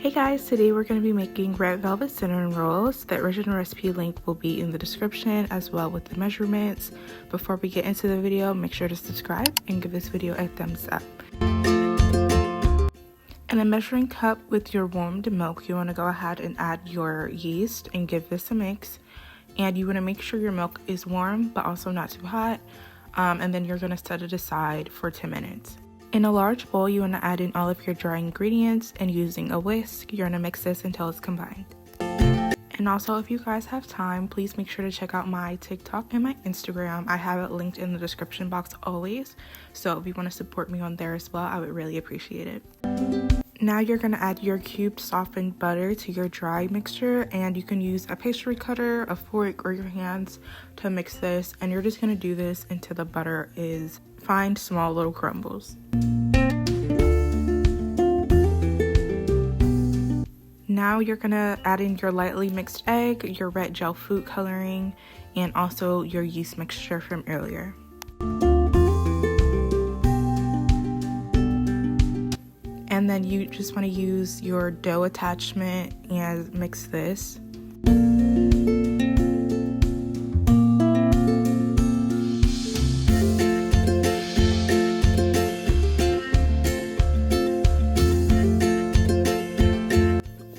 Hey guys, today we're going to be making red velvet cinnamon rolls. The original recipe link will be in the description as well with the measurements. Before we get into the video, make sure to subscribe and give this video a thumbs up. In a measuring cup with your warmed milk, you want to go ahead and add your yeast and give this a mix. And you want to make sure your milk is warm but also not too hot. And then you're going to set it aside for 10 minutes. In a large bowl, you want to add in all of your dry ingredients, and using a whisk, you're going to mix this until it's combined. And also, if you guys have time, please make sure to check out my TikTok and my Instagram. I have it linked in the description box always, so if you want to support me on there as well, I would really appreciate it. Now you're going to add your cubed softened butter to your dry mixture, and you can use a pastry cutter, a fork, or your hands to mix this, and you're just going to do this until the butter is fine, small little crumbles. Now you're going to add in your lightly mixed egg, your red gel food coloring, and also your yeast mixture from earlier. And then you just want to use your dough attachment and mix this.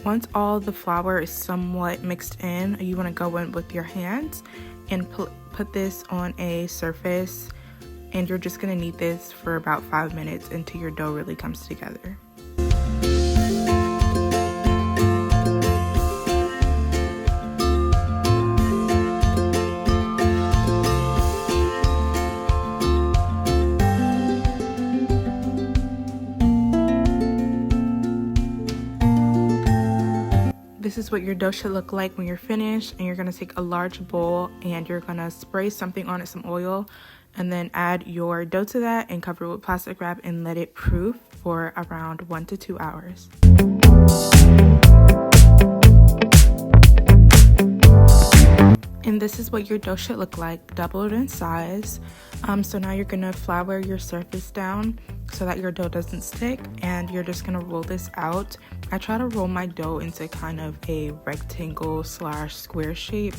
Once all the flour is somewhat mixed in, you want to go in with your hands and put this on a surface, and you're just going to knead this for about 5 minutes until your dough really comes together. This is what your dough should look like when you're finished, and you're going to take a large bowl and you're going to spray something on it, some oil, and then add your dough to that and cover it with plastic wrap and let it proof for around 1 to 2 hours. And this is what your dough should look like, doubled in size. So now you're gonna flour your surface down so that your dough doesn't stick, and you're just gonna roll this out. I try to roll my dough into kind of a rectangle / square shape,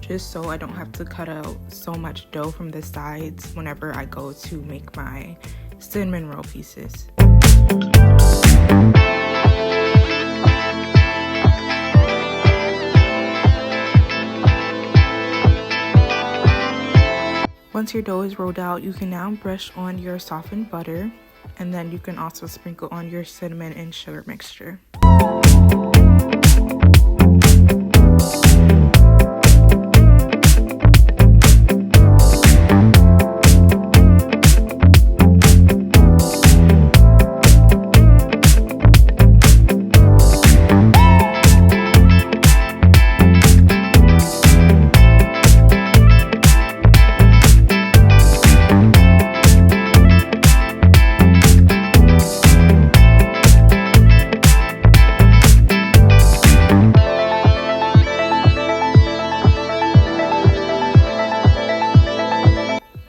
just so I don't have to cut out so much dough from the sides whenever I go to make my cinnamon roll pieces. Once your dough is rolled out, you can now brush on your softened butter, and then you can also sprinkle on your cinnamon and sugar mixture.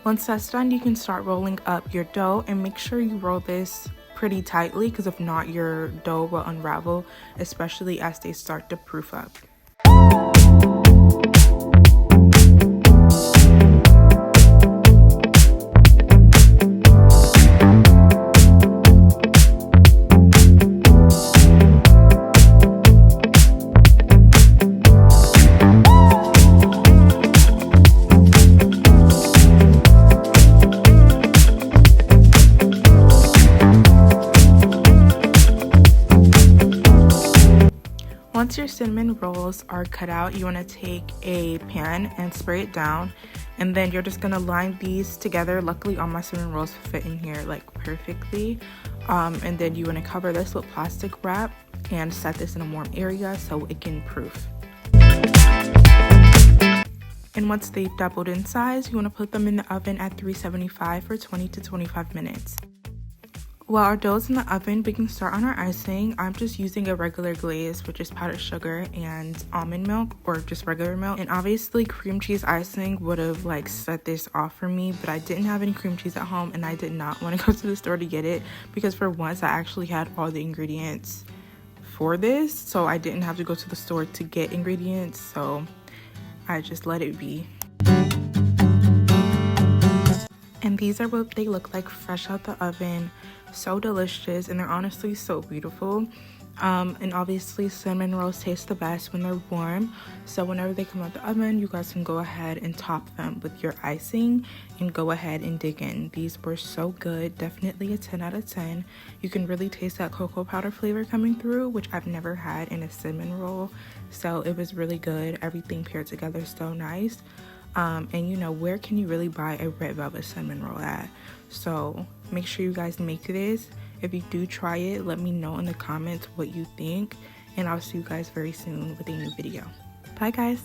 Once that's done, you can start rolling up your dough, and make sure you roll this pretty tightly, because if not, your dough will unravel, especially as they start to proof up. Once your cinnamon rolls are cut out, you want to take a pan and spray it down, and then you're just going to line these together. Luckily, all my cinnamon rolls fit in here like perfectly. And then you want to cover this with plastic wrap and set this in a warm area so it can proof. And once they've doubled in size, you want to put them in the oven at 375 for 20 to 25 minutes. While our dough's in the oven, we can start on our icing. I'm just using a regular glaze, which is powdered sugar and almond milk, or just regular milk. And obviously cream cheese icing would have like set this off for me, but I didn't have any cream cheese at home, and I did not want to go to the store to get it, because for once I actually had all the ingredients for this, so I didn't have to go to the store to get ingredients, so I just let it be. And these are what they look like fresh out the oven. So delicious, and they're honestly so beautiful. And obviously cinnamon rolls taste the best when they're warm, so whenever they come out the oven, you guys can go ahead and top them with your icing and go ahead and dig in. These were so good, definitely a 10 out of 10. You can really taste that cocoa powder flavor coming through, which I've never had in a cinnamon roll, so it was really good. Everything paired together so nice. And you know, where can you really buy a red velvet cinnamon roll at? So make sure you guys make this. If you do try it, let me know in the comments what you think, and I'll see you guys very soon with a new video. Bye guys.